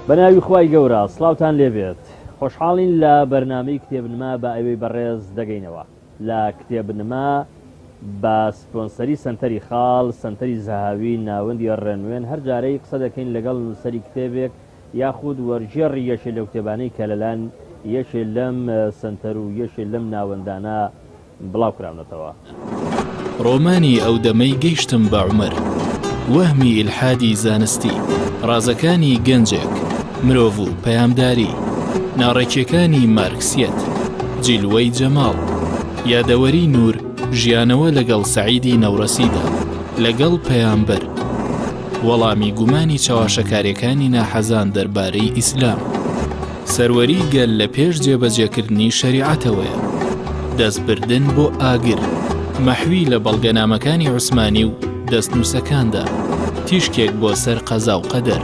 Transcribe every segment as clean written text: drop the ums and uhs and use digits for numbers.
بەناوی خوای گەورە سڵاوتان لێبێت خۆشحاڵین لە بەرنامەی کتێبنما بە ئەوەی بەڕێز دەگەینەوە لە کتێبنما بە سپۆنسەری سنتەری خاڵ سنتەری زەهاوی ناوەندی ڕێنوێن هەر جارەی قسە دەکەین لەگەڵ نووسەری کتێبێک یاخود وەرژێڕی یەکێ لەو کتێبانەی کە لەلایەن یەکێ لەم سنتەر و یەکێ لەم ناوەندانە بڵاو کراونەتەوە. ڕۆمانی ئەو دەمەی گەیشتم بە عومەر، وەهمی ئیلحادی زانستی، ڕازەکانی گەنجێک، مرۆڤ و پەیامداری، ناڕێکیەکانی مارکسیەت، جیلوەی جەماڵ، یادەوەری نور، ژیانەوە لەگەڵ سەعیدی نەورەسیدا، لەگەڵ پەیامبەر، وەڵامی گومانی چاواشەکاریەکانی ناحەزان دەربارەی ئیسلام، سەروەری گەل لە پێش جێبەجێکردنی شەریعەتەوەیە، دەستبردن بۆ ئاگر، مەحوی لە بەڵگەنامەکانی عوسمانی و دەستنووسەکاندا، تیشکێک بۆ سەر قەزا و قەدەر،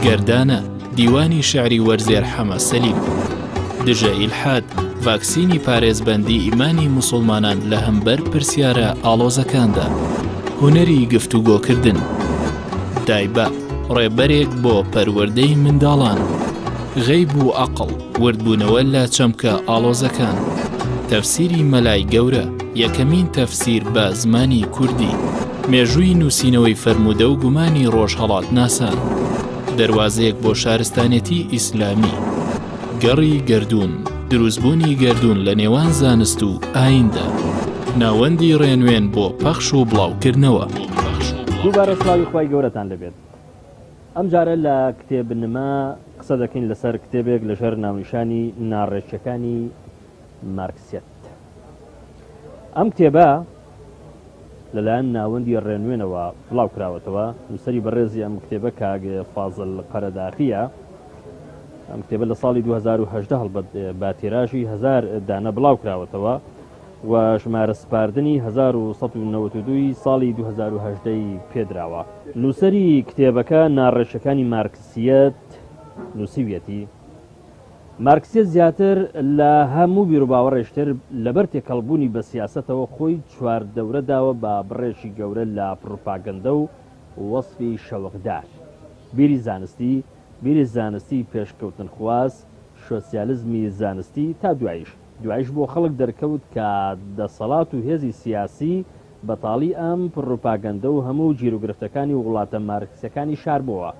گەردانە دیوانی شعری وەرزێر حەمە سەلیم، دژە ئیلحاد، ڤاکسینی پارێزبەندی ئیمانی موسڵمانان لە هەمبەر پرسیارە ئاڵۆزەکاندا، هونەری گفتوگۆکردن، دایبە ڕێبەرێک بۆ پەروەردەی منداڵان، غەیب و عەقڵ وردبوونەوە لە چەمکە ئاڵۆزەکان، تەفسیری مەلای گەورە، یەکەمین تەفسیر بە زمانی کوردی، مێژووی نووسینەوەی فەرموودە و گومانی ڕۆژهەڵات ناسان، دەواازەیەک بۆ شارستانێتی ئیسلامی، گەڕی گەردوون، دروستبوونی گەردوون لە نێوان زانست و ئایندا، ناوەندی ڕێنوێن بۆ پەخش و بڵاوکردنەوە. دووبارە سڵاوی خوای گەورەتان لەبێت. ئەم جارە لە کتێبنما قسە دەکەین لەسەر کتێبێک لەژێر ناونیشانی ناڕێچەکانی مارکسیەت. ئەم کتێبە لەلایەن ناوەندی ڕێنوێنەوە بڵاو کراوەتەوە. نووسەری بەڕێزی ئەم کتێبە کاگە فازڵ قەرەداخیە. ئەم کتێبە لە ساڵی 2010 هەڵبەت با تیراژی 1000 دانە بڵاو کراوەتەوە و ژمارە سپاردنی 1992 ساڵی 2010 پێدراوە. نووسەری کتێبەکە ناڕێچەکانی مارکسیەت نووسیویەتی. مارکسیەت زیاتر لە هەموو بیرروباوەڕێشتر لەبەر تێکەڵبوونی بە سیاسەتەوە خۆی چوار دەورە داوە بە بڕێشی گەورە لە پروپاگەندە و وەسفی شەوقدار، بیری زانستی پێشکەوتن خواست، سۆسیالیزمی زانستی تا دوایش بۆ خەڵک دەرکەوت کە دەسەڵات و هێزی سیاسی بەتاڵی ئەم پروپاگەندە و هەموو جیرروگرفتەکانی وڵاتە مارکسیەکانی شاربووە.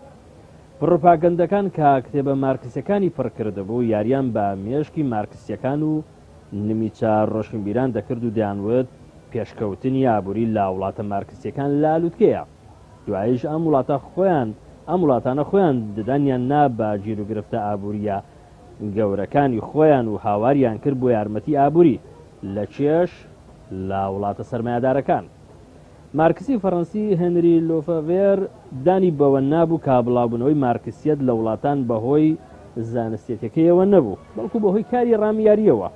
پروپاگەندەکان کە کتێبە مارکسیەکانی پڕکردبوو یاریان بە مێشکی مارکسیەکان و نمیچە ڕۆشنبیران دەکرد و دەیانوت پێشکەوتنی ئابووری لە وڵاتە مارکسیەکان لالووتکەیە. دوایش ئەم وڵاتانە خۆیان ددانیان نا بە جیرروگرفتە ئابووریە گەورەکانی خۆیان و هاواریان کرد بۆ یارمەتی ئابووری لە چێش لە وڵاتە سەرمایه‌دارەکان. مارکسی فەڕەنسی هێنری لۆفەڤێر دانی بەوە نابوو کا بڵاوبوونەوەی مارکسیەت لە وڵاتان بەهۆی زانستیەتەکەیەوە نەبوو، بەڵکو بەهۆی کاری ڕامیاریەوە.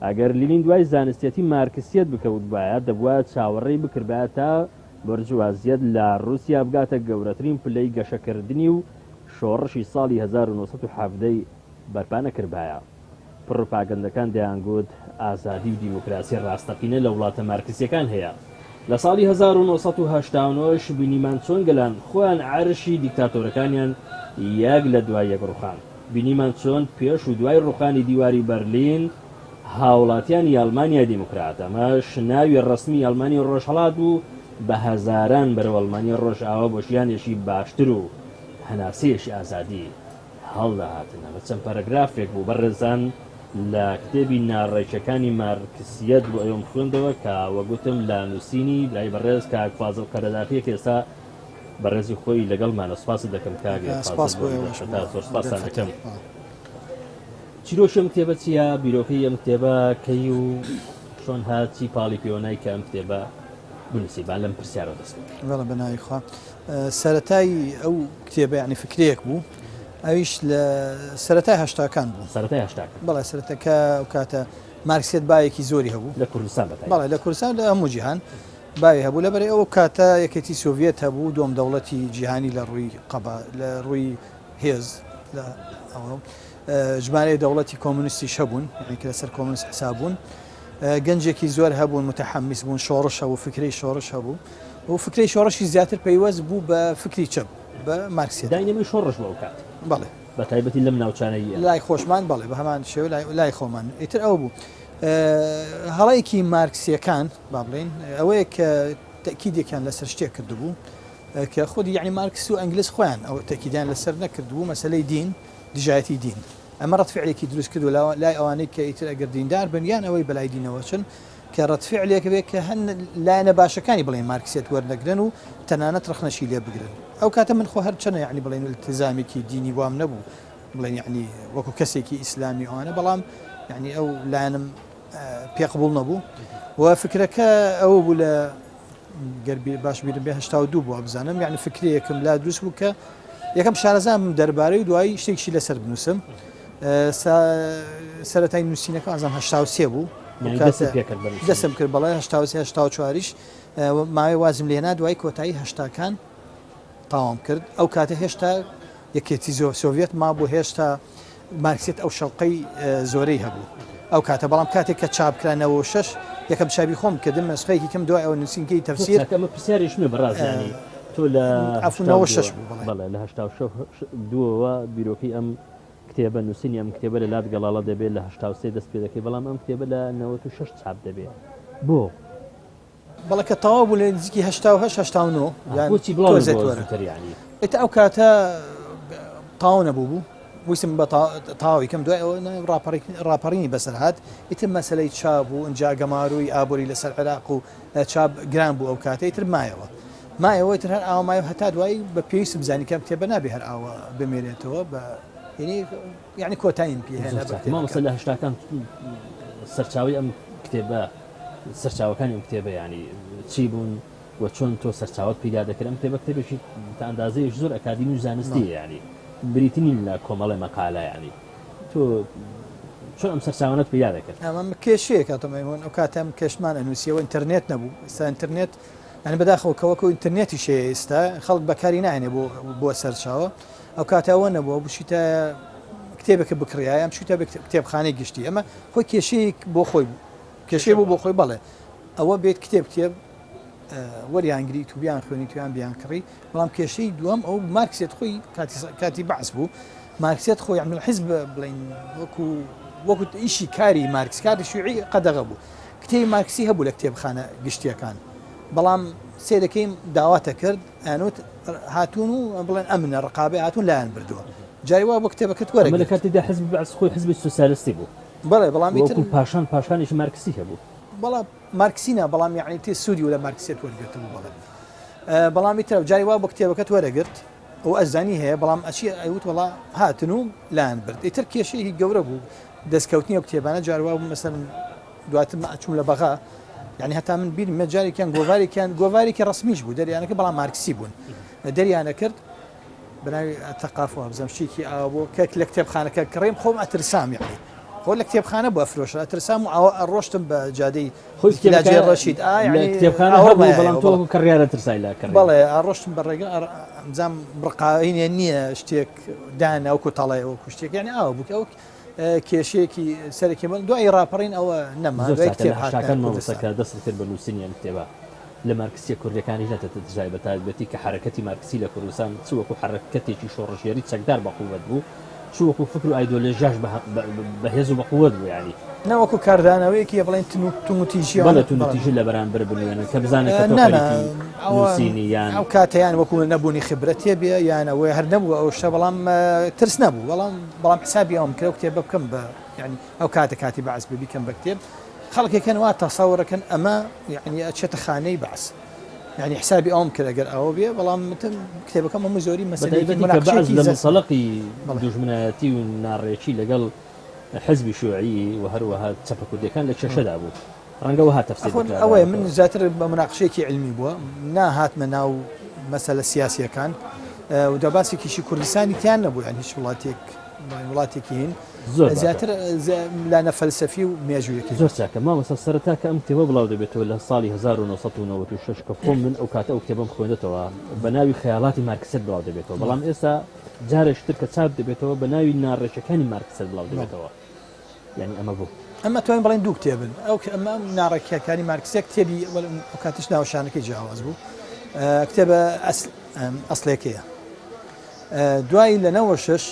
ئەگەر لینین دوای زانستیەتی مارکسیەت بکەوت باە دەبووە چاوەڕێی بکربایە تا بەرجوازیەت لە رووسیا بگاتە گەورەترین پلەی گەشەکردنی و شۆڕشی ساڵی 1970 بەرپا نەکردایە. پروپاگەندەکان دەیانگوت ئازادی و دیموکراسی ڕاستەقینە لە وڵاتە مارکسیەکان هەیە. لە ساڵی 1989 بینیمان چۆن گەلان خۆیان عەرشی دیکتاتۆرەکانیان یەک لە دوای یەک ڕوخان. بینیمان چۆن پێش و دوای ڕوخانی دیواری بەرلین هاوڵاتیانی ئەڵمانیا دیموکرات ئەمەش ناوی ڕسمی ئەڵمانی ڕۆژهەڵات بوو بە هەزاران بەرەو ئەڵمانی ڕۆژئاوا بۆ ژیانێکی باشتر و هەناسەیەشی ئازادی هەڵداهاتن. ئەمە چەند پەرەگرافێک بوو بەڕێزان لە کتێبی ناڕێچەکانی مارکسیەت بۆ ئێوەم خوێندەوە کە وەگوتم لە نووسینی برای بەڕێز کاک فازڵ قەرەداخیەک ئێستا بەڕێزی خۆی لەگەڵمانە سوپاس دەکەم کاگە سوپاسان دەکەم. چیرۆشی ئەم کتێبە چییە؟ بیرۆکەی ئەم کتێبە کەی و چۆن هاچی پاڵی پێوەنای کە ئەم کتێبە بنووسیبان لەم پرسیارە دەستم. وەڵە بەناوی خوا سەرەتای ئەو کتێبە یعنی فکرەیەک بوو، ئەویش لە سەرەتای هەشتاکان بوو. سەرەتای هەشتاکان بەڵێ سەرەتەکە ئەو کاتە مارکسیەت باەکی زۆری هەبوو لە کوردستان بەڵێ لە کوردستان لە هەموو جیهان باوی هەبوو لەبەرەی ئەو کاتە یەکێتی سۆڤێت هەبوو دۆم دەوڵەتی جیهانی لە ڕووی لە ڕووی هێز لە ژمارەی دەوڵەتی کۆمونیستی شەبوون کە لەسەر کۆمونیست حسابوون گەنجێکی زۆر هەبوون متحمس بوون شۆڕش هەبوو فکرەی شۆڕش هەبوو و فکرەی شۆڕشی زیاتر پەیوەست بوو بە فکری چەپ بە مارکسیت داینەمەی شۆڕش بۆ کات بەڵێ بە تایبەتی لەم ناوچانەیە لای خۆشمان بەڵێ بە هەمان شێوە لای خۆمان ئیتر ئەو بوو هەڵەیەکی مارکسیەکان با بڵێن ئەوەیە کە تەکیدێکیان لەسەر شتێک کردبوو کە خودی یعنی مارکس و ئەنگلیس خۆیان ئەو تەکیدیان لەسەر نەکردبوو مەسلەی دین دژایەتی دین ئەمە ڕەتفعلێکی دروست کردو لای ئەوانەی کە ئیتر ئەگەر دیندار بن یان ئەوەی بەلای دینەوە چن کە ڕەتفعلێک بێت کە هەن لایەنە باشەکانی بڵێن مارکسیت وەرنەگرن و تەنانەت ڕەخنەشی لێ بگرن ئەو کاتە من خۆ هەر چەنە یعنی بڵێن التزامێکی دینی وام نەبوو بڵێن یعنی وەکو کەسێکی ئیسلامی ئەوانە بەڵام یعنی ئەو لایەنم پێقبوڵ نەبوو و فکرەکە ئەوە بوو لە گەربی باش بیرم بێ 82 بووە بزانم یعنی فکرەیەکم لا دروست بوو کە یەکەم شارەزانم دەربارەی دوایی شتێکشی لەسەر بنووسم سەرەتای نووسینەکە ئازان 83 بوو دەسم کرد بەڵێ 84ش ماوەی وازم لێنا دوای کۆتایی هەشتاکان تاوام کرد ئەو کاتە هێشتا یەکێتی سۆڤێت ما بوو هێشتا مارکسیت ئەو شەڵقەی زۆرەی هەبوو ئەو کاتە بەڵام کاتێک کە چاپکرانەوە 6 یەکەم چابی خۆم کردم نسخەیەکی کەم دوای ئەو نووسینگەی تەفسیر پرسیاریشمە بەڕاستیانی تۆ لە 96 بەڵێ لە 82ەوە بیرۆکەی ئەم کتێبە نووسینی ئەم کتێبە لە لات گەڵاڵە دەبێت لە 83 دەست پێ دەکەی بەڵام ئەم کتێبە لە 96 چاپ دەبێت بۆ بەڵێ کە تەواو بوو لە نزیکی 89 ئێتا ئەو کاتە تاو نەبوو بوو ویسم بە تاوی کەم دوای ئەوە ڕاپەڕینی بەسەر هات ئیتر مەسلەی چاپ و ئەنجا گەماروی ئابووری لەسەر عێراق و چاپ گران بوو ئەو کاتە ئیتر مایەوە تر هەر ئاوا مایە هەتا دوایی بە پێویستم بزانی کەم کتێبە نابێ هەر ئاوە بمێنێتەوە بە یعنی کۆتایین پێ لە هەشتاکان سەرچاوی ئەم کتێبە سەرچاوەکانی ئەم کتێبە ینی چی بوون و چۆن تۆ سەرچاوت پیدا دەکرم کتێبە کتێبێکی تا ئەندازەیەش زۆر ئەکادمی و زانستی ینی بریتنی لە کۆمەڵی مەقالە ینی تۆ چۆن ئەم سەرچاوانت پیدا دەکرد ئەمە کێشەیە کاتەمەون ئەو کاتەم کێشمان ئەنووسیەوە ئینتەرنێت نەبوو ئێستا ئینتەرنێت ئەنی بەداخەوەکەوەکە ئینتەرنێتی شەیە ئێستا خەڵک بەکاری نایێنێ بۆ سەرچاوە ئەو کاتەوە نەبووە بشیتە کتێبێکە بکڕایە ئەم شوتە کتێبخانەی گشتی ئەمە خۆی کێشەیەک بۆ خۆی بوو کێشەیە بوو بۆ خۆی بەڵێ ئەوە بێت کتێب وەریانگری تووبیان خوێنی تویان بیان کڕی بەڵام کێشەی دووەم ئەو مارکسیت خۆی کاتی بەعس بوو مارکسیت خۆی عمل حیزب بڵین وەکو ئیشی کاری مارکس کاری شوعی قەدەغە بوو کتێبی مارکسی هەبوو لە کتێبخانە گشتیەکان بەڵام سێرەکەیم داواتە کرد ئەنوت هاتوون و بڵێن ئەمنە ڕقابێ هاتوون لایەن بردووە جاری وا بۆ کتێبەکەت وەرە لە کاتیدا حزب بەعس خۆی حزبی سوسیالیستی بوو بەڵێ بەڵام پاشانیش مارکسی هەبوو بەڵام مارکسینە بەڵام یعنی تێ سوودی و لە مارکسیت وەرگرتن بڵێ بەڵامی تر جاری وا بۆ کتێبەکەت وەرەگرت ئەو ئەزانی هەیە بەڵام ئەچی ئەوت وڵا هاتن و لایەن برد ئیتر کێشەیەکی گەورە بوو دەستکەوتنی ئەو کتێبانە جاروا بوو مەسەن دواتر ئەچوم لە بەغا یعنی هەتا من بیرمە جارێکیان گۆڤارێکی ڕسمیش بوو دەریانەکە بەڵام مارکسی بوون دەریانە کرد بەناوی تەقافوە بزەم شتێکی ئاوا بۆ کە لە کتێبخانەکە کڕێم خۆم ئەترسام یعنی خۆ لە کتێبخانە بۆ ئەفرۆشە ئەترسام و ئەوە ڕۆشتم بە جادەی خۆیلاجێ ڕەشید بەڵام تۆ کڕیارە ترسای لا کرد بەڵێ ئاڕۆشتم بە ڕێگە ئەمزام بڕقاینە نییە شتێک دانا وەکو تەڵێ وەکو شتێک یعنی ئاوە بوو ئەو کێشەیەکی سەرێکی من دوای ڕاپەڕین ئەوە نەما کتێبەکە دەست کرد بە نووسینی ئەم کتێبە لە مارکسیە کوردەکانی نەتە دژای بە تایبەتی کە حرەکەتی مارکسی لە کوردستان چوەکو حرەکەتێکی شۆڕژێری چەکدار بەقووەت بوو چوەکو فکر و ئایدۆلۆژیاش بەهێز و بەقووەت بوو ینی نەوەکو کاردانەوەیەکی بڵێن تونوتیژی بەڵێ تونوتیژی لە بەرامبەر بنوێنن کە بزانێت نووسینی یان ئەو کاتەیان وەکو نەبوونی خبرەتێ بێ یان ئەوەی هەر نەبوو ئەو شتە بەڵام ترس نەبوو بەڵام حسابی ئەوم کرد کتێبە بکەم بە ینی ئەو کاتی بەعس بکەم بە کتێب خەڵکێکەن وا تەسەوڕەکەن ئەمە یعنی ئەچێتە خانەی بەعس يعني حسابي أوم كذا قال أو بيه والله متن كتابه كم مزوري مثلا بعض المنطلقي دجمناتي والناريشي لقال حزب شيوعي وهروها تفكوا دي كان لك شد أبوه رنجوها تفسير أوي من زاتر مناقشة علمي بوا ناهات مناو مسألة سياسية كان ودباسي كيشي كردستاني كان أبو يعني شو ولاتيكين زاتر لانا فلسفي ومياجوية زور ساكا ما مسلسلتها كأمتبه بلاو دبيتو اللي صالي 1996 كفهم من أوكاتا وكتابهم خويندتوا بناوي خيالاتي ماركسيت بلاو دبيتو بلام إسا جارش تركة ساب دبيتو بناوي نارشكاني ماركسيت بلاو دبيتو يعني أما بو أما توين بلين دو كتابن أو أما نارشكاني ماركسيت كتابي أوكاتش ناوشانك يجاوز بو كتابة أصليكية دوای لەنەوە شش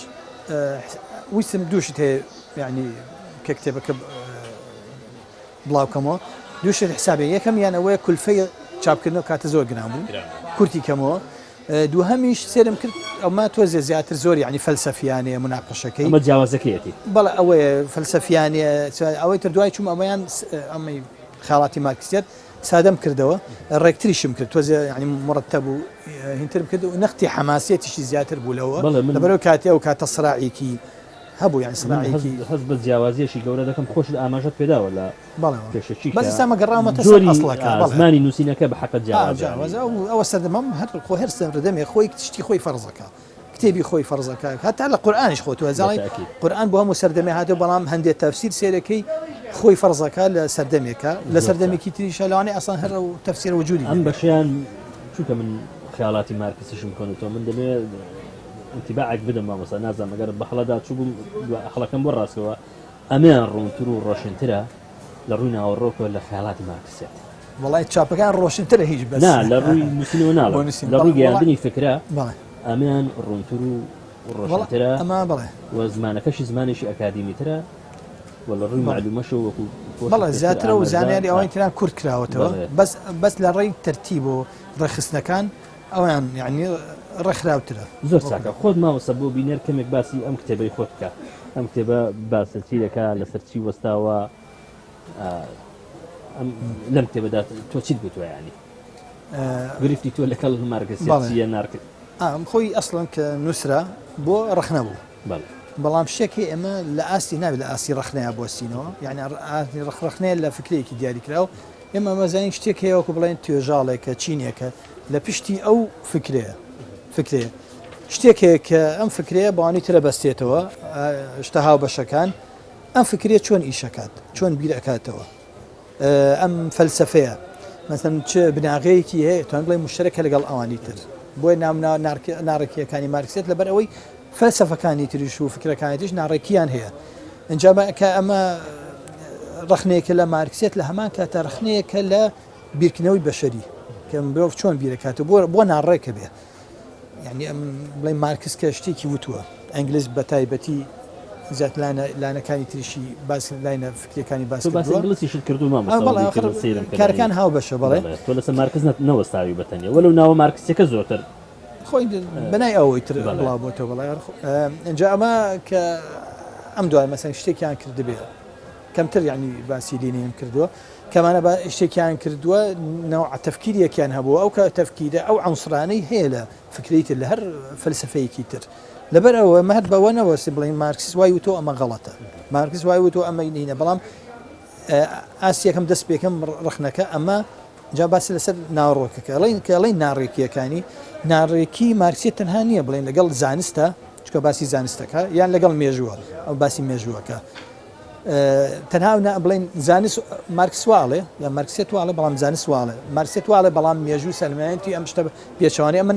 ویستم دووشت هەیە یعنی کە کتێبەکە بڵاوکەمەوە دووشت حسابێ یەکەم یان ئەوەیە کولفەی چاپکردنەوە کاتە زۆر گران بوو کورتی کەمەوە دووهەمیش سێرم کرد ئەوما تۆزێ زیاتر زۆر یعنی فەلسەفیانەیە مناقەشەکەی ئەمە جیاوازەکەیەتی بەڵێ ئەوەیە فەلسەفیانە ئەوەی تر دوای چوم ئەمەیان ئەمەی خاڵاتی مارکسیەت سادەم کردەوە ڕێکتریشم کرد تۆزێ ینی مڕەتەب و هینترم کرد و نەختی حەماسیەتیشی زیاتر بوو لەوە لەبەرەوە کاتێ و کاتە سراعێکی هەبوو یان سراعێکی هەز بە جیاوازیەشی گەورە دەکەم خۆش ئاماژەت پێداوە لە پێشەچی بەس ئێستا گەڕامەتە ئەسڵەکە زمانی نووسینەکە بە حەقت جیاواز ئەوە سەردەمەم هەر خۆ هەر سەردەمێ خۆی شتی خۆی فەرزەکە کتێبی خۆی فەرزەکە هەتا لە قورئانیش خۆ توێزای قورئان بۆ هەموو سەردەمێ هاتۆ بەڵام هەندێک تەفسیر سێرەکەی خۆی فەرزەکە لە سەردەمێکە لە سەردەمێکی تریشە لەوانەیە ئەسڵان هەر و تەفسیر وجودی ئەم بەشیان چونکە من خیاڵاتی مارکسیشم کۆنێتەوە من دەمێت انتباعك بدم ما مثلا نازم اگر بحلدا شو اخلاقا برا سوا امان رونترو روشنترا لروينا والروك ولا خيالات ماركسيات والله تشابا كان روشنترا هيج بس لا لروي مسلمون لا لروي عندني فكره امان رونترو والروشنترا اما بلا وزمانك شي زماني شي اكاديمي ترى ولا روي معلومه شو والله زاترا وزانيالي او انت كرت كراوتو بس لري ترتيبه رخصنا كان او يعني ڕێکخراوترە زۆر چاکە خۆت ماوەسە بۆ بینێر کەمێک باسی ئەم کتێبەی خۆت بکە ئەم کتێبە باسەچی دەکا لەسەرچی وەستاوە لەم کتێبەدا تۆ چیت بوو توایانی گرفتی تۆ لەگەڵ مارکسیە نارکرد خۆی ئەسڵەن کە نووسرا بۆ ڕەخنە بوو بەڵام شتێکی ئێمە لە ئاستی ناوێت لە ئاسی ڕەخنەیە بۆستینەوە یعنی ڕەخنەیە لە فکرێکی دیاریکراوە ئێمە مەزانین شتێک هەیەوەکو بڵێن توێژاڵێکە چینێکە لە پشتی ئەو فکرەیە فکرەیە شتێکێک کە ئەم فکرەیە بەوانی ترە بەستێتەوە شتە هاو بەشەکان ئەم فکرێت چۆن ئیشەکات چۆن بیرەکاتەوە ئەم فەلسەفەیە مەسەن چ بناغەیەکی هەیە توان بڵێ مشتەرەکە لەگەڵ ئەوانی تر بۆی ناڕێکیەکانی مارکسیەت لەبەر ئەوەی فەلسەفەکانی تریش و فکرەکانی تریش ناڕێکیان هەیە ئەنجا کە ئەمە ڕەخنەیەکە لە مارکسیەت لە هەمان کاتە ڕەخنەیەکە لە بیرکردنەوەی بەشەری کە مرۆڤ چۆن بیرەکاتەوە بۆ ناڕێکە بێ يعني بڵێ مارکس کە شتێکی وتووە ئەنگلیز بە تایبەتی زیات لانەکانی تریشی باس لاینە فکرەکانی باس کارەکان هاو بەشە بڵێ تۆ لەسەر مارکس نەوەستاوی بەتەنێ وەلو ناوە مارکسیەکە زۆرتر خۆی بەنای ئەوەی تر بڵاو بۆتەوە بڵێ ئەنجا ئەمە کە ئەم دوای مەسەن شتێکیان کرد بێ کەمتر یعنی باسی دینیم کردووە کەمانە بە شتێکیان کردووە نەوع تەفکیریەکیان هەبووە ئەو کە تەفکیرە ئەو عنسرانەی هەیە لە فکریتر لە هەر فەلسفەیەکی تر لەبەر ئەوە مەهت بەوەنەوەسی بڵین مارکس وای وتۆ ئەمە غەڵەتە مارکس وای وتۆ ئەمە نینە بەڵام ئاسیەکەم دەست پێکەم ڕخنەکە ئەمە جا باسی لەسەر ناوڕۆکەکە ئەڵێ ناڕێکیەکانی ناڕێکی مارکسیەت تەنها نییە بڵێن لەگەڵ زانستە چکە باسی زانستەکە یان لەگەڵ مێژووە ئەو باسی مێژووەکە تەنها بڵین زانست مارکسواڵێ یا مارکسیەت واڵێ بەڵام زانست واڵێ مارکسیەت واڵێ بەڵام مێژوو سەلمایەتی ئەم شتە پێچوانێ ئەمە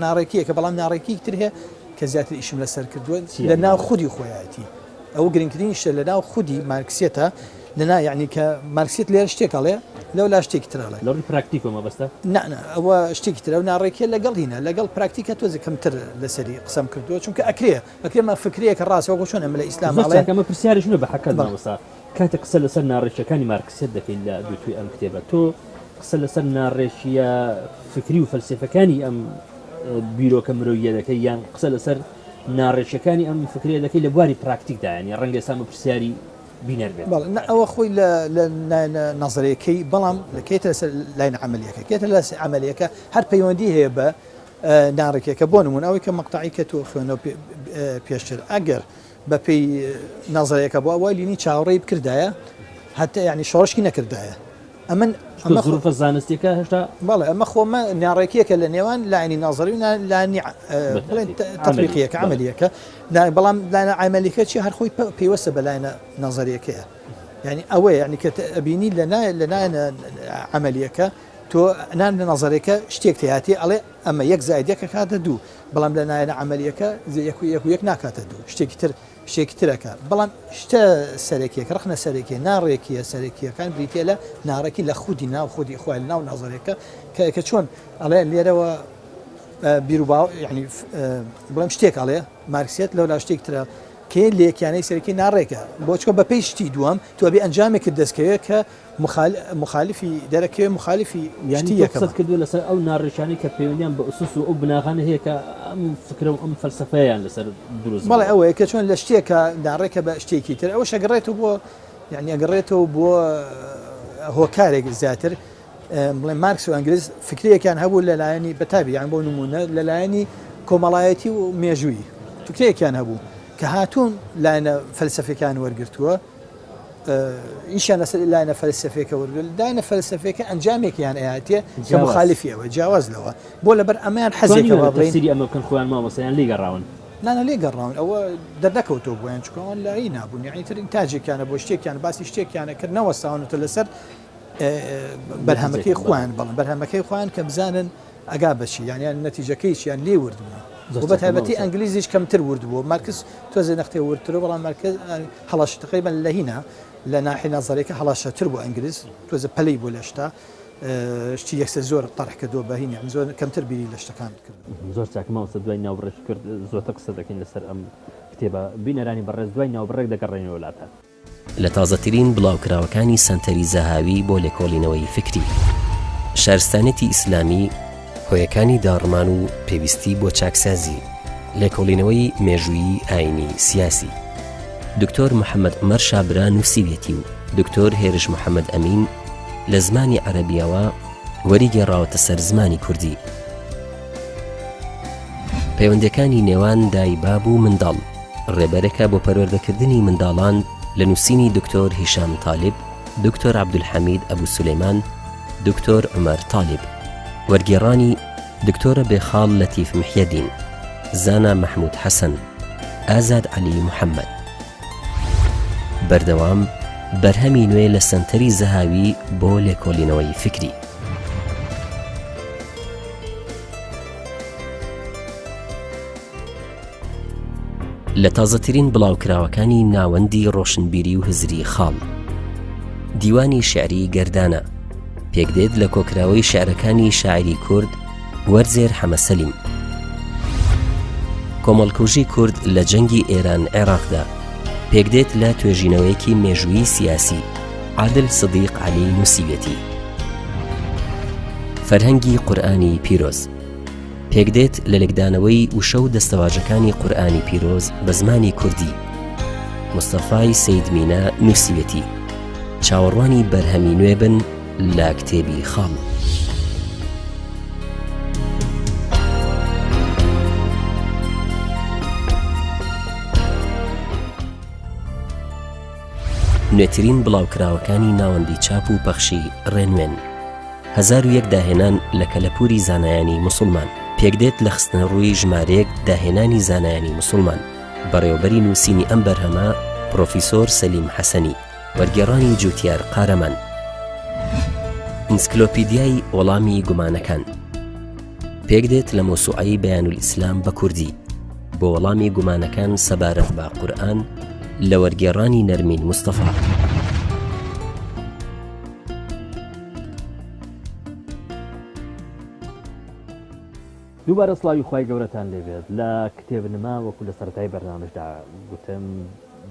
ناڕێکیە کە بەڵام ناڕێکی تر هەیە کە زیاتر ئیشم لەسەر کردووە لە ناو خودی خۆیەتی ئەو گرنگترین شتە لە ناو خودی مارکسیەتە لەنا یعنی کە مارکسیەت لێرە شتێکەڵێ لەو لا شتێکی ترڵێ لەڕی پراکتیکۆمە بەستە ئەوە شتێکی ترە و ناڕێکیە لەگەڵ هینە لەگەڵ پراکتیکە تۆزە کەمتر لەسەری قسەم کردووە چونکە ئەکرێمە فکرەیەکە ڕاستەوە چۆن ئەمە لە ئیسلامەکەمە پرسیارش نە بە حەکەت مامۆستا کاتە قسە لەسەر ناڕێکیەکانی مارکسیەت دەکەین لە دووتوی ئەم کتێبە تۆ قسە لەسەر ناڕێژیە فکری و فەلسفەکانی ئەم بیرۆکە مرۆیە دەکەی یان قسە لەسەر ناڕێژیەکانی ئەم فکرێ دەکەی لە بواری پراکتیکدا ینی ڕەنگە سامە پرسیاری بینەر بێت ئەوە خۆی لە نەزەرەکەی بەڵام لەکەیتە لەسەر لاین عملیەکە کێتە لە عملیەکە هەر پەیوەندی هەیە بە ناڕێکێکە بۆ نمونە ئەوەی کە مەقتەعی کە تۆ خوێنەوە پێشتر ئەگەر بەپێی نەزەرەکە بۆ ئەوە لینی چاوەڕێی بکردایە هەتا یعنی شۆڕشکی نەکردایە ئەمە ظروفە زانستیەکە هێشتا بەڵێ ئەمە خۆمە ناڕێکیەکە لە نێوان لاینی نازەری و لانی تەطبیقیەکە عملیەکە بەڵام لاینە عملیەکە چی هەر خۆی پێوەستە بە لاینە نازەریەکەیە یعنی ئەوەیە یعنی کە ئەبینی لە لایەنە عملیەکە تۆ نان لە نظرێکە شتێک تیاتی ئەڵێ ئەمە یەک زایدەکە کاتە دوو بەڵام لە نایەنە عملیەکە یەک ناکاتە دوو شتێکی ترەکە بەڵام شتە سەرێکێک ڕخنە سەرێکی ناڕێکیە سەرێکیەکان بریتە لە ناڕێکی لە خودی ناو خودی خوای ناو نظرێکە کە چۆن ئەڵێ لێرەوە بیرروبا ینی بڵم شتێک ئەڵێ مارکسیت لەولا شتێک ترە کێ لێکیانەی سەرکی ناڕێکە بۆ چکە بە پێی شتی دووەم تو بێ ئەنجامێکت دەستکەوێت کە مخالفی دەرەکەوێ مخالفی یعنی یەکسەد کردو لەسەر ئەو ناڕێشانی کە پەیوەندیان بە ئوسوس و ئەو بناغانە هەیە کە ئەم فکرە و ئەم فەلسەفەیان لەسەر دروست بەڵێ ئەوەیە کە چۆن لە شتێکە ناڕێکە بە شتێکی تر ئەوە شەگەڕێتەوە بۆ یعنی ئەگەڕێتەوە بۆ هۆکارێک زیاتر بڵێ مارکس و ئەنگلیز فکرەیەکیان هەبوو لەلایەنی بەتابی یان بۆ نمونە لەلایەنی کۆمەڵایەتی و مێژووی فکرەیەکیان هەبوو کە هاتوون لایەنە فەلسەفەکان وەرگرتووە ئیشیان لەسەر لایەنە فەلسەفەکە وەرگرت لایەنە فەلسەفەکە ئەنجامێکیان ئەیاتێ کە مخالفی ئەوە جیاواز لەوە بۆ لەبەر ئەمەیان حەزێکەوە تەفسیری ئەمە بکەن خۆیان مامۆستایان لێگەڕاون نانە لێگەڕاون ئەوە دەردەکەوتەوە بۆیان چکەوان لای نابوون یعنی تر تاجێکیانە بۆ شتێکیان باسی شتێکیانە کرد نەوەستاونەوە لەسەر بەرهەمەکەی خوان بەڵم بەرهەمەکەی خوان کە بزانن ئەگا بەچی یانیان نەتیجەکەیشیان لێ وردبوو بە تایبەتی ئەنگلیزیش کەمتر وردبوو مارکس تۆزە نەختێ وردترە بەڵام مارکز هەڵاش تقریبا لە هینە لە ناحی نظرێکە هەڵاشەتر بۆ ئەنگلیز تۆزە پەلەی بۆ لە شتا شتی یەکسە زۆر تەڕحکردەوە بە هینی زۆر کەمتر بیری لە شتەکان کرد زۆر چاکمەوەسە دوای ناوبڕێژ کرد زۆرتە قسە دەکەین لەسەر ئەم کتێبە بینەرانی بەڕێز دوای ناوبڕێک دەگەڕێنەوە وڵاتە لە تازەترین بڵاوکراوەکانی سەنتەری زەهاوی بۆ لێکۆڵینەوەی فکری شارستانێتی ئیسلامی هۆیەکانی داڕمان و پێویستی بۆ چاکسازی لێکۆڵینەوەی مێژوویی ئاینی سیاسی دکتۆر محەممەد عومەر شابرا نووسیوێتی و دکتۆر هێرش محەممەد ئەمین لە زمانی عەرەبیەوە وەریگەڕاوەتە سەر زمانی کوردی پەیوەندەکانی نێوان دای باب و منداڵ ڕێبەرەکە بۆ پەروەردەکردنی منداڵان لە نووسینی دکتۆر هیشام تاالب دکتۆر عەبدولحەمید ئەبوو سولەیمان دکتۆر عومەر تاالب وەرگێڕانی دکتۆرە بێخاڵ لەتیف محیەدین زانا محمود حەسەن ئازاد عەلی محەممەد بەردەوام بەرهەمی نوێ لە سەنتەری زەهاوی بۆ لێکۆڵینەوەی فکری لە تازەترین بڵاوکراوەکانی ناوەندی ڕۆشنبیری و هزری خاڵ دیوانی شعری گەردانە پێکدێت لە کۆکراوەی شعرەکانی شاعری کورد وەرزێر حەمەسەلیم کۆمەڵکوژی کورد لە جەنگی ئێران عێراقدا پێکدێت لە توێژینەوەیەکی مێژووی سیاسی عادل سدیق عەلی نووسیوێتی فەرهەنگی قورئانی پیرۆز پێکدێت لە لێکدانەوەی وشە و دەستەواژەکانی قورئانی پیرۆز بە زمانی کوردی مستەفای سەیدمینە نووسیوێتی چاوەڕوانی بەرهەمی نوێ بن لە کتێبی خاڵ نوێترین بڵاوکراوەکانی ناوەندی چاپ و پەخشی ڕێنوێن 1001 داهێنان لە کەلەپوری زانایانی موسڵمان پێکدێت لە خستنە ڕووی ژمارەیەک داهێنانی زانایانی موسڵمان بەڕێوەبەری نووسینی ئەم بەرهەمە پرۆفیسۆر سەلیم حەسەنی وەرگێڕانی جوتیار قارەمان ئینسکلۆپیدیای وەڵامی گومانەکان پێکدێت لە مۆسوعەی بەیانولئیسلام بە کوردی بۆ وەڵامی گومانەکان سەبارەت بە قورئان لە وەرگێڕانی نەرمین مستەفا دووبارە سڵاوی خوای گەورەتان لێبێت لە کتێبنما وەکو لە سەرەتای بەرنامەشدا گوتم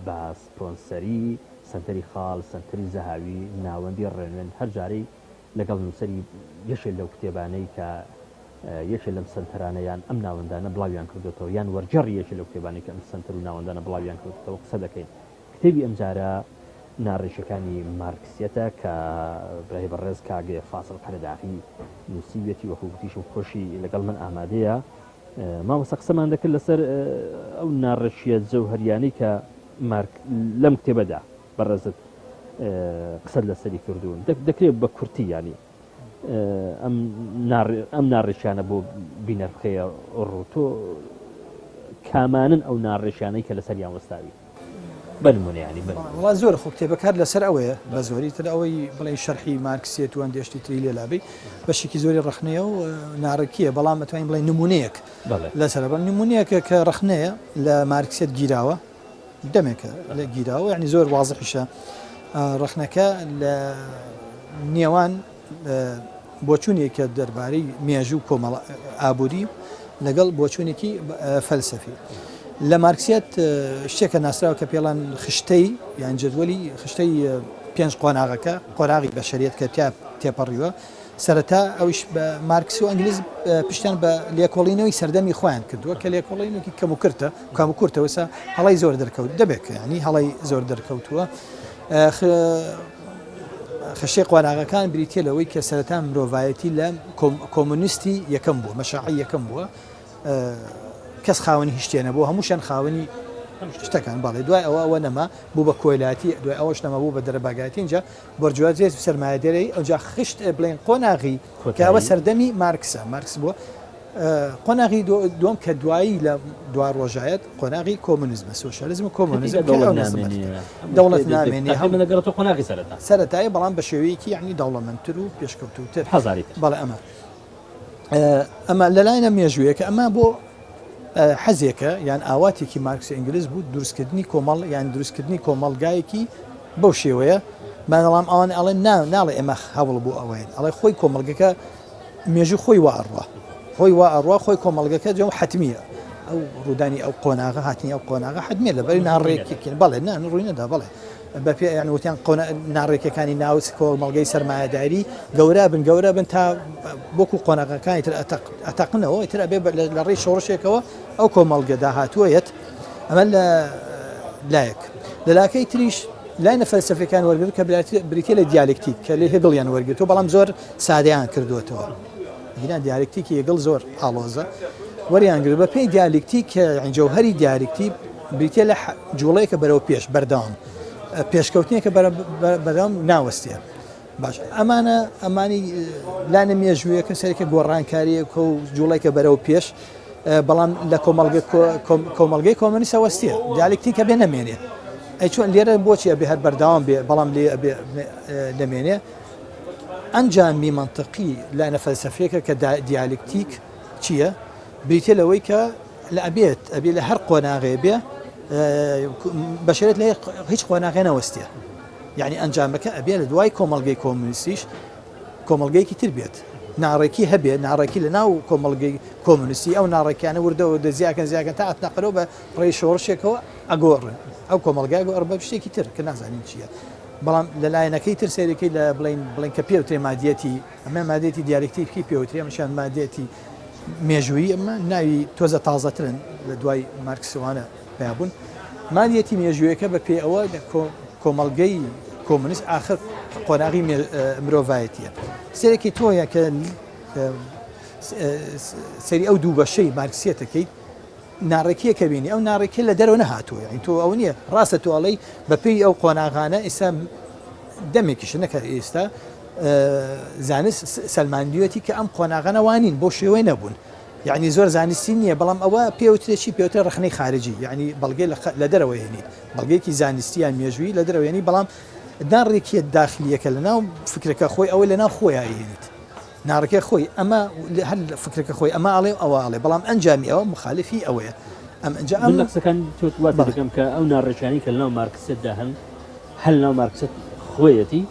بە سپۆنسەری سەنتەری خاڵ سەنتەری زەهاوی ناوەندی ڕێنوێن هەر جارەی لەگەڵ نووسەری یەشێک لەو کتێبانەی کە یەکێک لەم سەنتەرانەیان ئەم ناوەندانە بڵاویان کردوێتەوە یان وەرجەڕی یەکێک لەو کتێبانەی کە ئەم سەنتەر و ناوەندانە بڵاویان کردوێتەوە قسە دەکەین کتێبی ئەمجارە ناڕێژەکانی مارکسیەتە کە برای بەڕێز کاگێ فاسڵ قەرەداغی نووسیوێتی وەکو گوتیشم خۆشی لەگەڵ من ئامادەیە مامۆستا قسەمان دەکرد لەسەر ئەو ناڕێژیە جەوهەریانەی کە لەم کتێبەدا بەڕێزت قسەت لەسەری کردوون دەکرێت بە کورتی ینی ئەم ناڕێژیانە بۆ بینەرخەیە ڕوتۆ کامانن ئەو ناڕێژیانەی کە لەسەریان وەستاوی بنمونیانی وڵات زۆر خۆ کتێبەکار لەسەر ئەوەیە بە زۆری تر ئەوەی بڵێ شەرحی مارکسیەت و ئەندێشتی تری لێلابێ بەشێکی زۆری ڕخنەیە و ناڕێکیە بەڵام ئەتوانین بڵێ نمونەیەک لەسەر بە نمونەیەکە کە ڕخنەیە لە مارکسیەت گیراوە دەمێکە لە گیراوە یعنی زۆر وازحیشە ڕخنەکە لە نێوان بۆچوونێکە دەربارەی مێژوو کۆمەڵ ئابووری لەگەڵ بۆچوونێکی فەلسەفی لە مارکسیەت شتێکە ناسراوە کە پێڵان خشتەی یان جدوەلی خشتەی پێنج قۆناغەکە قۆراغی بەشەریەت کە تێپەڕیوە سەرەتا ئەوش بە مارکس و ئەنگلیز پشتیان بە لێکۆڵینەوەی سەردەمی خۆیان کردووە کە لێکۆڵینێکی کەم و کورتەوەسا هەڵی زۆر دەرکەوت دەبێت ینی هەڵی زۆر دەرکەوتووە خشتەی قۆناغەکان بریتە لەوەی کە سەرەتا مرۆڤایەتی لە کۆمونیستی یەکەم بووە مەشاعی یەکەم بووە کەس خاوەنی هیچتێنە بۆ هەمووشان خاوەنی شتەکان باڵێ دوای ئەوە نەما بوو بە کۆیلاتی دوای ئەوەش نەما بوو بە دەرەباگاتی اینجا بەرجوازێت سەرمایه‌دەری ئەوجا خشت بڵێن قۆناغی کە ئەوە سەردەمی مارکس بووە قۆناغی دوم کە دوایی لە دوا ڕۆژایەت قۆناغی کۆمونیزمە سۆشیالیزم و کۆمونیزم دەوڵەت نامێنێ هەمەگەڕێتەوە قۆناغی سەرەتایی بەڵام بە شێوەیەکی یعنی دەوڵەمەندتر و پێشکەوتوتر هەزاری بەڵێ ئەمە لەلایەنە مێژوویەکە ئەمە بۆ حەزێکە یان ئاواتێکی مارکس ئینگلیز بوو دروستکردنی کۆمەڵ یان دروستکردنی کۆمەلگایەکی بەو شێوەیە مادەڵام ئەوان ئەڵێن ناڵێ ئێمە هەوڵ بوو ئەوەیە ئەڵێ خۆی کۆمەلگەکە مێژوو خۆی ئەڕوا خۆی کۆمەلگەکە جەم حتمیە ئەو ڕوودانی ئەو قۆناغە هاتنی ئەو قۆناغە حتمیە لەبەری ناڕێکێکین بەڵێ ڕووی نەدا بڵێ بەپێ یانوتیان ناڕێکەکانی ناوس کۆمەلگەی سەرمایه‌داری گەورە بن تا بۆکو قۆناغەکانی تر ئەتەقنەوە تر ئەبێ لە ڕێی شۆڕشێکەوە ئەو کۆمەلگە داهاتووەیەت ئەمە لایەک لەلاکەی تریش لایەنە فەلسەفەکان وەرگرت کە بریتە لە دیالکتیک کە لێ هێگڵیان وەرگرتەوە بەڵام زۆر سادەیان کردوێتەوە گیران دیالکتیکی هێگڵ زۆر ئاڵۆزە وەریانگرت بە پێی دیالکتیک کە جەوهەری دیالکتی بریتە لە جوڵەیەکە بەرەو پێش بەردەوام پێشکەوتنیەکە بەدەوام ناوەستێ باش ئەمانی لانە مێژوویەکە سەرێکە گۆڕانکاریەکە و جوڵێکە بەرەو پێش بەڵام لە کۆمەلگەی کۆمەنیستە وەستێ دیالکتیکە بێ نەمێنێ ئەی چۆن لێرە بۆچی ئەبێ هەر بەردەوام بێ بەڵام لێ دەمێنێ ئەنجامی منطقی لانە فەلسەفەیەکە کە دیالکتیک چییە بریتە لەوەی کە لە ئەبێ لە هەر قۆناغێ بێ بەشێت لە هیچ قۆناغێ نەوەستێ یعنی ئەنجامەکە ئەبێ لە دوای کۆمەلگەی کۆمونیستیش کۆمەلگەیەکی تر بێت ناڕێکی هەبێت ناڕێکی لە ناو کۆمەلگەی کۆمونیستی ئەو ناڕێکیانە وردەوە زیاکەن تا ئەتنەقەرەوە بە ڕێی شۆڕشێکەوە ئەگۆڕن ئەو کۆمەلگای گۆڕ بە شتێکی تر کە نازانین چییە بەڵام لەلایەنەکەی تر سێرەکەی لە بڵین کە پێوترێ مادیەتی ئەمە مادێتی دیالکتیکی پێوتری ئەمەشان مادێتی مێژووی ئەمە ناوی تۆزە تازەترن لە دوای مارکسوانە پیابوون مادیەتی مێژوویەکە بە پێ ئەوە کۆمەلگەی کۆمونیست آخر قۆناغی مرۆڤایەتیە سێرەکی تۆیە کە سەری ئەو دوو بەشەی مارکسیەتەکەی ناڕێکیەکە بینی ئەو ناڕێکی لە دەرەوە نەهاتووە یعنی تۆ ئەو نییە ڕاستە تۆڵەی بەپێی ئەو قۆناغانە ئێستا دەمێکیش نەکە ئێستا زانست سەلماندیەتی کە ئەم قۆناغانەوانین بۆ شێوەی نەبوون یعنی زۆر زانستی نییە بەڵام ئەوە پێوترێکی پێوتە ڕخنەی خارجی یعنی بەڵگەی لە دەرەوە هێنیت بەڵگەیەکی زانستیان مێژووی لە دەرەوەێنی بەڵام ناڕێکیە داخلیەکە لە ناو فکرەکە خۆی ئەوەی لە ناو خۆیان هێنیت ناڕێکە خۆی ئەمە هەر فکرەکە خۆی ئەمە ئاڵێ ئەوواڵێ بەڵام ئەنجامی ئەوە مخالفی ئەوەیە ئەم ئەنجام قسەکان دەکەم کە ئەو ناڕێژانی کە لە ناو مارکسەتدا هەل ناو مارکسەت خۆیەتی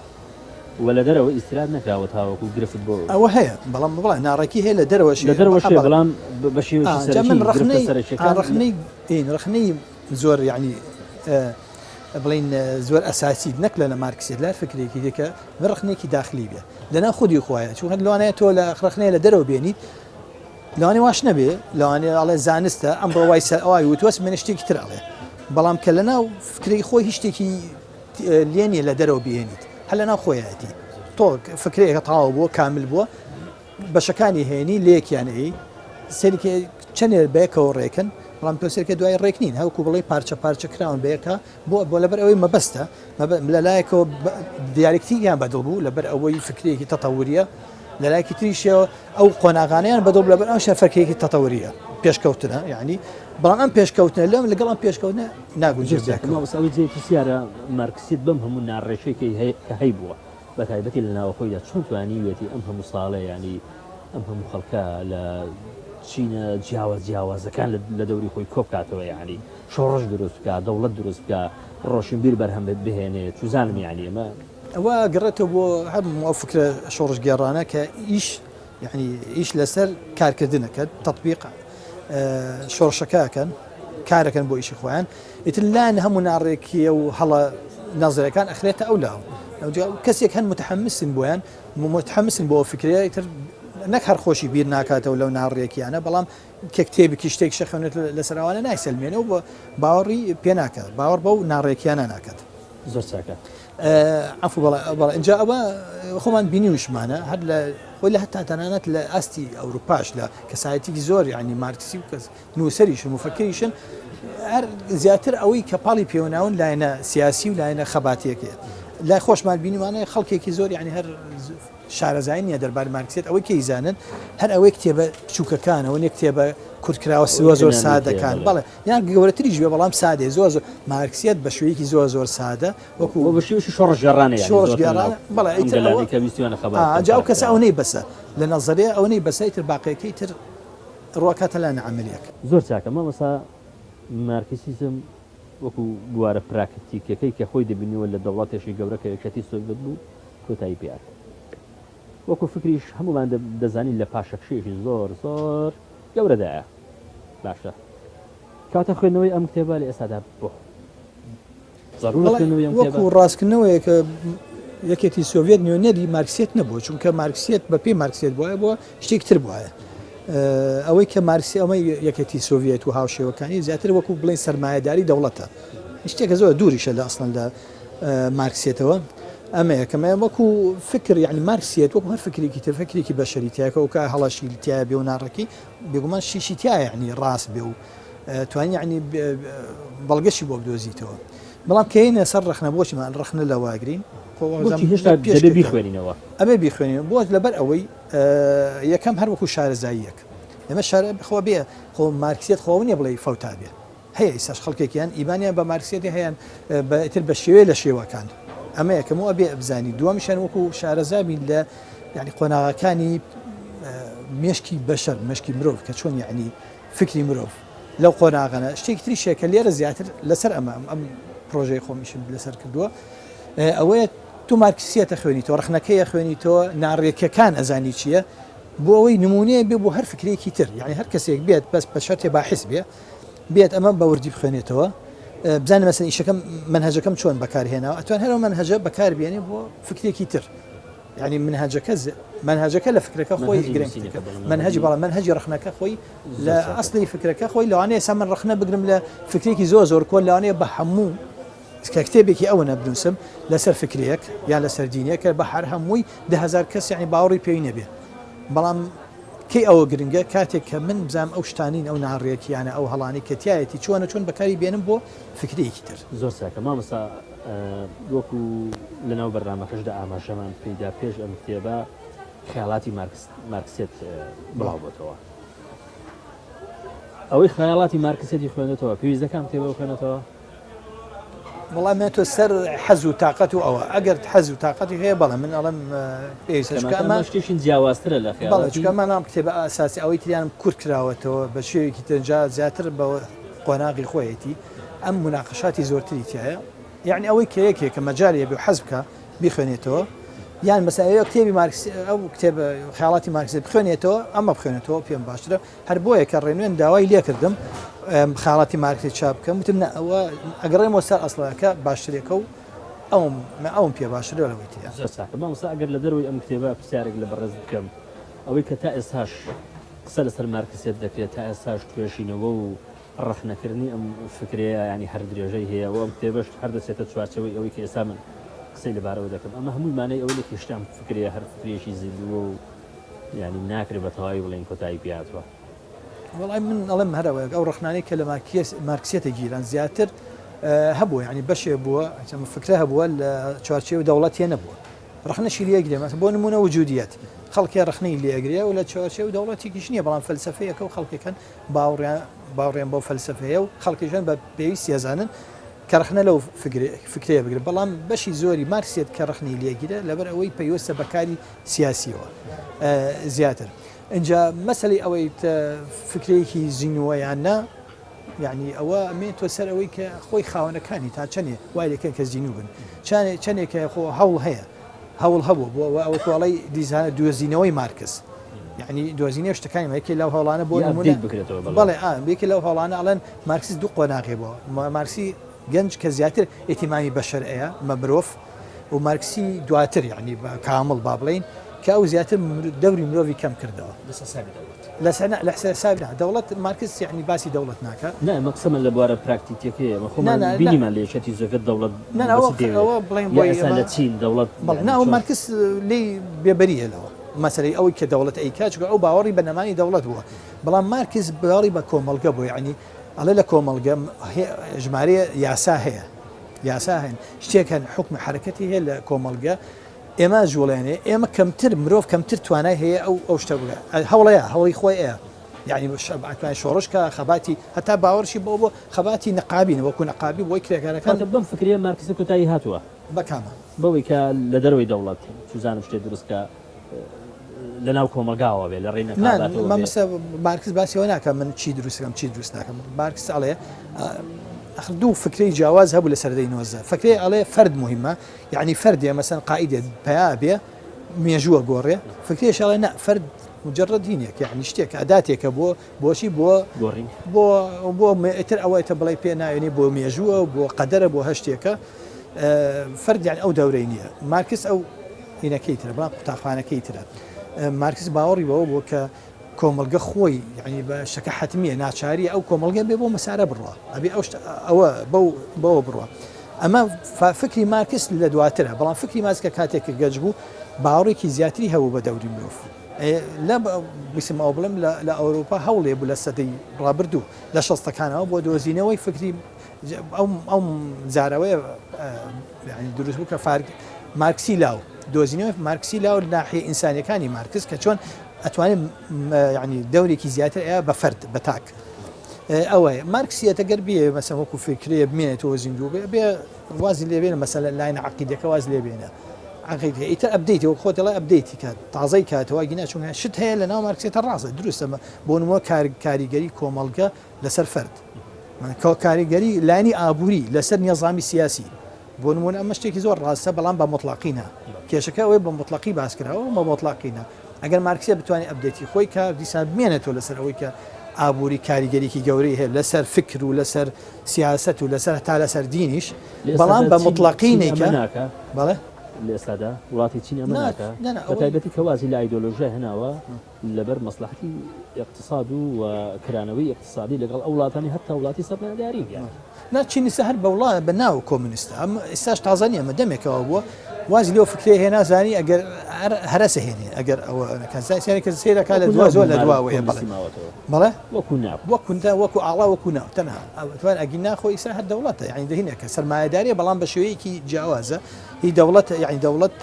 و لە دەرەوە ئیسرات نەکراوە تاوەکو گرفت بۆ ئەوە هەیە بەڵام بڵێ ناڕێکی هەیە لە دەرەوە بەڵام بەشی ڕخنەی زۆر یعنی بڵین زۆر ئەساسی نەک لە مارکسیت لە فکرێکی دیکە ڕخنێکی داخلی بێ لەنا خودی خۆیە چون هەر لەوانەیە تۆ لە ڕخنەیە لە دەرەوە بێنیت لەوانێ واش نەبێ لەوانێ ئەڵێ زانستە ئەم بڕوای ئەوای وتوەست من شتێکی تر ئەڵێ بەڵام کە لەناو فکری خۆی هیچ شتێکی لێنیە لە دەرەوە بێنیت هەر لەناو خۆیەتی تۆ فکرێکە تاوا بووە کامل بووە بەشەکانی هێنی لێکیانەی سەرکێ چەندێر بەیەکەوە ڕێکن بەڵام پێسێکە دوای ڕێکنین هەوکو بڵێ پارچە کراون بەیەکە بۆ لەبەر ئەوەی مەبەستە لەلایەکەوە دیالکتیکیان بەدڵ بوو لەبەر ئەوەی فکرێکی تەتەوریە لەلایەکی تریشەوە ئەو قۆناغانیان بەدڵ لەبەر ئەو شەفەرکێکی تەتەوریە پێشکەوتنە یعنی بەڵام ئەم پێشکەوتنە لەم لەگەڵ ئەم پێشکەوتنە ناگونجێتەوەی جێ پرسیارە مارکسیت بەم هەموو ناڕێژەیەکی کە هەی بووە بە تایبەتی لە ناوەخۆیدا چۆن توانی وێتی ئەم هەموو ساڵە ینی ئەم هەموو خەڵکە لە چینە جیاوازەکان لە دەوری خۆی کۆبکاتەوە یعنی شۆڕش دروست بکە دەوڵەت دروست بکە ڕۆشنبیر بەرهەم بهێنێت چوزانم یعنی ئەمە ئەوە گەڕێتەوە بۆ هەموو فکرە شۆڕش گێڕانە کە ئیش یعنی ئیش لەسەر کارکردنەکە تطبیق شۆڕشەکەکەن کارەکەن بۆ ئیشی خۆیان ئیتر لاەن هەموو ناڕێکیە و هەڵە نەزرەکان ئەخرێتە ئەو لاو کەسێک هەن متحمسن بۆیان متحمسن بۆ فکرەیە ئیتر نەک هەر خۆشی بیر ناکاتەوە لەو ناڕێکیانە بەڵام کە کتێبێکی شتێک شەخێنێت لەسەراوانە نایسەلمێنەوە بۆ باوەڕی پێ ناکات باوەڕ بەو ناڕێکیانە ناکات زۆر چاکە عفو بەڵێ اینجا ئەوە خۆمان بینی وشمانە هەر لە خۆی لە هەتا تەنانەت لە ئاستی ئەوروپاش لە کەسایەتێکی زۆر ینی مارکسی و کەس نووسریشن مفەکریشن هەر زیاتر ئەوەی کە پاڵی پێوەناون لایەنە سیاسی و لایەنە خەباتەیەکێ لای خۆشمان بینیمانە خەڵکێکی زۆر ینی هەر شارەزای نیە دەربارەی مارکسیت ئەوەی کەیزانن هەر ئەوەی کتێبە بچووکەکانەوە نێک کتێبە کورتکراوە زۆر سادەکان بەڵێ یان گەورەتریش بێ بەڵام سادێ زۆر مارکسیت بە شوەیەکی زۆر سادە وەکو بە شێوەی شۆڕژگەڕانەیە شۆڕژگەڕانە بەڵێ ئەجا ئەو کەسە ئەو نەی بەسە لە نەزەریە ئەو نەی بەسە تر باقیەکەی تر ڕۆکاتە لە نەعەمەلیەک زۆر چاکە مەمەسا مارکسیزم وەکو بوارە پراکتیکەکەی کە خۆی دەبینیوە لە دەوڵاتێکی گەورەکە یەکەتی سۆڤێت بوو کۆتایی پێات وەکو فکریش هەمومان دەزانین لە پاشەکشێکی زۆر گەورەدایە باشە کاتە خوێنەوەی ئەم کتێبە لە ئێستادا بۆ وەکو ڕاستکردنەوەیە کە یەکێتی سۆڤێت نیۆنەری مارکسیت نەبووە چونکە مارکسیت بە پێی مارکسیت بووە بۆ شتێکتر بووە ئەوەی کە مارکسی ئەمە یەکێتی سۆڤێت و هاوشێوەکانی زیاتر وەکو بڵێن سەرمایهداری دەوڵەتە شتێکە زۆر دووریشە لە ئەسڵەن لە مارکسیتەوە ئەمە یەکەمە وەکو فکر یعنی مارکسیت وەکو هەر فکرێکی تر فکرێکی بەشەریتیاکە و کە هەڵەشی تایە بێ و ناڕەکی بێگومان شیشی تایە یعنی ڕاست بێ و توانین یعنی بەڵگەشی بۆ بدۆزیتەوە بەڵام کەینە سەر ڕخنە بۆچمان ڕخنە لە واگرین بیخوێنینەوە ئەبێ بیخوێنین بۆ لەبەر ئەوەی یەکەم هەر وەکو شارەزاییەک ئەمە شار خۆ بێ خۆ مارکسیت خۆ نیە بڵێ فەوتا بێ هەیە ئیساش خەڵکێکیان ئیمانیان بە مارکسیەتی هەیەن بەتر بە شێوەیە لە شێوەکان ئەمە یەکەم ئەبێ بزانی دووەمیشان وەکو شارەزابین لە یعنی قۆناغەکانی مێشکی بەشەر مشکی مرۆڤ کە چۆن یعنی فکری مرۆڤ لەو قۆناغانە شتێکی تری شێکە لێرە زیاتر لەسەر ئەم پرۆژەی خۆمیشم لەسەر کردووە ئەوەیە تو مارکسیەتە خوێنیتەوە ڕخنەکەیە خوێنیتەوە ناڕێکەکان ئەزانی چییە بۆ ئەوەی نمونەیە بێ بۆ هەر فکرێکی تر یعنی هەر کەسێک بێت بەس بە شەرتێ باحث بێت ئەمە بەوردی بخوێنێتەوە بزانە مەسەن ئیشەکەم منهەجەکەم چۆن بەکارهێناوە ئەتوان هەرەوە منهەجە بەکاربیێنێ بۆ فکرێکی تر یعنی منهەجەکە لە فکرەکە خۆی گرنگترە منهەجی بەڵام منهەجی ڕخنەکە خۆی لە ئەسڵی فکرەکە خۆی لەوانەیە سا من ڕخنە بگرم لە فکرێکی زۆر کۆن لەوانەیە بە هەموو کە کتێبێکی ئەوە نەبنووسم لەسەر فکرەیەک یان لەسەر دینیەکە بە هەر هەمووی 10,000 کەس یعنی باوەڕی پێوی نەبێ بەڵام کەی ئەوە گرنگە کاتێک کە من بزانم ئەو شتانین ئەو ناڕێکیانە ئەو هەڵانی کەتیایەتی چۆن بەکاری بێنم بۆ فکرەیەکی تر زۆر چاکە مامۆستا وەکو لەناو بەرنامەکەشدا ئاماژەمان پێیدا پێش ئەم کتێبە خەیاڵاتی مارکسیت بڵاو بۆتەوە ئەوەی خەیاڵاتی مارکسیەتی خوێنێتەوە پێویستەکان کتێبە خوێنێتەوە وڵام تۆ سەر حەز و تااقەت و ئەوە ئەگەر حەز و تااقەتی هەیە بەڵێ من ئەڵم پێویستەکەمان شتێکی جیاوازترە لە خەیاڵەتەکەمان نام کتێبە ئاساسی ئەوەی تریانم کورت کراوەتەوە بە شێوێکی تەنجا زیاتر بە قۆناغی خۆیەتی ئەم مناقەشاتی زۆرتری تایە یعنی ئەوەی کە یەکێک کە مەجاریە بێ حەز بکە بیخوێنێتەوە یان مەسایە کتێبی مارکسی ئەو کتێبە خەیاڵاتی مارکسی بخوێنێتەوە ئەمە بخوێنێتەوە پێم باشترە هەر بۆیە کە ڕێنوێن داوای لێ کردم خەیاڵاتی مارکسی چاپ بکەم وتم ئەوە ئەگەڕێمەوە سەر ئەسڵەکە باشترێکە و ئەوم پێ باشترە لەوەی تیا مامۆستا ئەگەر لە دەروی ئەم کتێبە پرسیارێک لە بەڕێز بکەم ئەوەی کە تا ئێستاش قسە لەسەر مارکسیت دەکرێت تا ئێستاش توێشینەوە و ڕخنەکردنی ئەم فکرەیە ینی هەر درێژەی هەیە و ئەم کتێبەش هەر دەچێتە چوارچەوەی ئەوەی کە ئێستا من قسەی لەبارەوە دەکەم ئەمە هەمووی مانای ئەوەی لە کشتام فکرەیە هەر فکرێکی زیندووە و ینی ناکرێت بە تەواوی بڵێن کۆتایی پێاتوە وڵای من ئەڵێم هەرەوە ئەو ڕخنانەی کە لە مارکسیەتە گیران زیاتر هەبووە ینی بەشێ بووە فکرە هەبووە لە چوارچێوەی دەوڵەتیە نەبووە ڕخنەشی لێگرێ بۆ نمونە وجودیەت خەڵکی ڕخنەی لێگرێ و لە چوارچێوەی دەوڵەتێکیش نییە بەڵام فەلسەفەیەکە و خەڵکەکەن باوڕێن بۆ فەلسەفەیە و خەڵکیشان بە پێویستی ئەزانن کە ڕخنە لەو فکرەیە بگرن بەڵام بەشی زۆری مارکسیت کە ڕخنەی لێگیرە لەبەر ئەوەی پەیوەستە بەکاری سیاسیەوە زیاتر اینجا مەسەلەی ئەوەی فکرەیەکی زیینوەیانە یعنی ئەوە ئەمێتۆ سەر ئەوەی کە خۆی خاوەنەکانی تا چەندێ وای لەکەن کە زیینو بن چەندێکە خۆ هەوڵ هەیە هەوڵ هەبوو بۆ ئەوە تۆڵی دیزانە دوێزینەوەی مارکس یعنی دۆزینێ شتەکانی یەکێ لەو هەوڵانە بۆ بڵێ بێکی لەو هەوڵانە ئەڵەن مارکسیس دوو قۆناغێبەوە مارکسی گەنج کە زیاتر ئێتیمانی بەشەر ئەیە مە مرۆڤ و مارکسی دواتر یعنی کامل با بڵین کە ئەو زیاتر دەوری مرۆڤی کەم کردەوە لە حسابی دەوڵەت مارکس یعنی باسی دەوڵەت ناکە نه مەقسەمە لە بوارە پراکتیکەکەی مەخۆمان بینیمان لە یەکەتی زۆفێت دەوڵەت لە چین دەوڵەت ناوە مارکس لی بێبەریە لەوە مەسەرەی ئەوەی کە دەوڵەت ئەیکات ئەو باوەڕی بە نەمانی دەوڵەت بووە بەڵام مارکس باوەڕی بە کۆمەڵگە بوو یعنی ئەڵێ لە کۆمەڵگە ژمارە یاسا هەیە یاسا هەن شتێک هەن حکم حرەکەتی هەیە لە کۆمەڵگە ئێمە جوڵێنێ ئێمە کەمتر مرۆڤ کەمتر توانای هەیە ئەو شتە بگە هەوڵەیە هەوڵی خۆی ئەیە یعنی شۆڕشکە خەباتی هەتا باوەڕشی بۆ خەباتی نەقابین وەکو نەقابی بۆی کرێکارەکان بەم فکریە مارکسە کۆتایی هاتووە بەکامە بەوەی کە لە دەروی دەوڵەت سوزانم شتێ دروستکە لە ناو کۆمەلگاوە بێ لە ڕێنە مەمەسە مارکس باسیەوە ناکە من چی دروستەکەم چی دروست ناکەم مارکس ئەڵێ دوو فکری جیاواز هەبوو لە سەردەی نۆزدە فکری ئەڵێ فرد مهمە یعنی فردێ مەسەن قائیدێ پیا بێ مێژووە گۆڕێ فکرێش ئەڵێ نا فرد مجرد دینێک یعنی شتێک ئەداتێکە بۆچی بۆ ئیتر ئەوەیتە بڵێ پێ ناوێنی بۆ مێژووە بۆ قەدەرە بۆ هەشتێکە فرد یعنی ئەو دەورەی نییە مارکس ئەو هینەکەی ترە بڵام قوتابخانەکەی ترە مارکس باوەڕی بەوە بۆ کە کۆمەلگە خۆی یعنی بە شەکە حتمیە ناچاری ئەو کۆمەلگە بێ بۆ مەسارە بڕوە ئەبێ ئەوە بەوە بڕوە ئەمە فکری مارکس لە دواترە بەڵام فکری ماسکە کاتێککە گەج بوو باوەڕێکی زیاتری هەبوو بە دەوری مرۆڤ لە بسمەوە بڵم لە ئەوروپا هەوڵێ بوو لە سەدەی ڕابردوو لە شەستەکانەوە بۆ دۆزینەوەی فکری ئەو زارەوەی دروست بوو کە مارکسی لاو دۆزینەوەی مارکسی لاو ناحیە ئینسانیەکانی مارکس کە چۆن ئەتوانێت ینی دەورێکی زیاتر ئەیە بە فرد بە تاک ئەوەیە مارکسیەتە گەر بێ مەسەن وەکو فکرێ بمێنێتەوە زیندوو بێ وازی لێبێنە مەسەلە لاینە عەقیدەکە واز لێبێنە عقیدە ئیتر ئەبدەیتی وەک خۆت دەڵێ ئەبدەیتی کات تازەی کاتەوە گینا چون شت هەیە لە ناو مارکسێتە ڕاستە دروستەمە بۆ نموە کاریگەری کۆمەڵگە لەسەر فرد کاریگەری لانی ئابووری لەسەر نێزامی سیاسی بۆ نمونە ئەمە شتێکی زۆر ڕاستە بەڵام بە مطلقینە کێشەکە ئەوەی بە مطلقی باس کراوە بە مطلقینە ئەگەر مارکسیە بتوانێت ئەبدەیتی خۆی کار دیسان بمێنێتەوە لەسەر ئەوەی کە ئابووری کاریگەریکی گەورەی هەیە لەسەر فکر و لەسەر سیاست و لەسەر تا لەسەر دینیش بەڵام بە مطلقینێکە بەڵێ لە ئێستادا وڵاتی چین ئەمە ناکە بەتایبەتی کەوازی لە ئایدۆلۆژیا هێناوە لەبەر مەسلحەتی اقتصاد و کرانەوەی اقتصادی لەگەڵ ئەو وڵاتانی هەتا وڵاتی سەرمایەداری چینیسە هەر بە وڵات بە ناو کۆمونیستە ئەم ئێستاش تازانی ئەمە دەمێکەوە بووە وازی لەو فکرێ هێنا زانی ئەگەر هەرەسە هێنێ ئەگەر ئەوە کەسانی کە سێرەکە لە دوا زۆر لە دواوەیە بەڵێ وەکو ئاڵا وەکو ناو تەنها ئەوتوان ئەگی ناخۆی ئیسا هەر دەوڵەتە یعنی دەهینەکە سەرمایەداریە بەڵام بە شێوەیەکی جیاوازە هی دەوڵەت یعنی دەوڵەت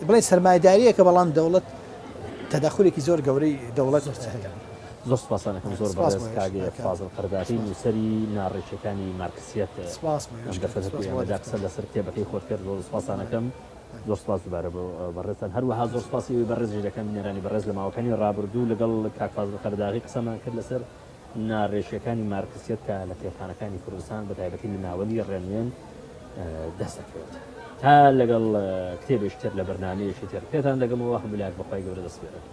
بڵێ سەرمایەداریەکە بەڵام دەوڵەت تەداخولێکی زۆر گەورەی دەوڵەت زۆر سپاسانەکەم زۆر بەڕێز کاگێ فازڵ قەرداغی نووسەری ناڕێچەکانی مارکسیەت دەفەرمەداکسە لەسەر کتێبەکەی خۆت کرد زۆر سپاسانەکەم زۆر سپاس دووبارە بەڕێزتان هەروەها زۆر سپاسی بەڕێزی دەکەم نێرانی بەڕێز لە ماوەکانی ڕابردوو لەگەڵ کاک فازڵ قەرداغی قسەمان کرد لەسەر ناڕێژەکانی مارکسیەت کە لە کتێبخانەکانی کوردستان بەتایبەتی لە ناوەندی ڕێنوێن دەستەکەوێت تا لەگەڵ کتێبێکی تر لە بەرنامەیەکی تر پێتان دەگەمەوە هەموو لایەک بەخوای گەورە دەست بێنن